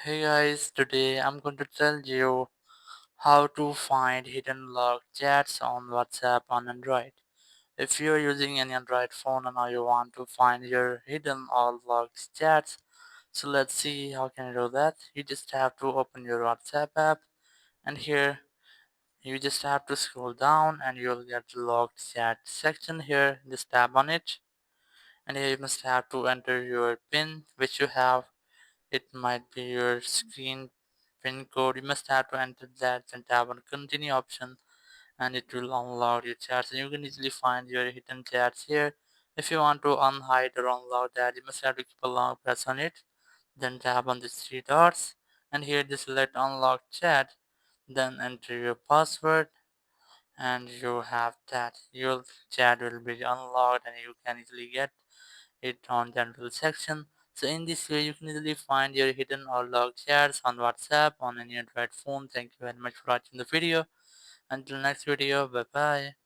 Hey guys, today I'm going to tell you how to find hidden locked chats on WhatsApp on Android. If you're using any Android phone and now you want to find your hidden or locked chats, so let's see how can you do that. You just have to open your WhatsApp app, and here you just have to scroll down and you'll get the locked chat section here. Just tap on it, and here you must have to enter your PIN which you have. It might be your screen pin code. You must have to enter that and tap on continue option, and it will unlock your chats, and you can easily find your hidden chats here. If you want to unhide or unlock that, you must have to keep a long press on it, then tap on the three dots, and here just select unlock chat, then enter your password, and you have that. Your chat will be unlocked and you can easily get it on general section. So in this way you can easily find your hidden or locked chats on WhatsApp on any Android phone. Thank you very much for watching the video. Until next video, bye bye.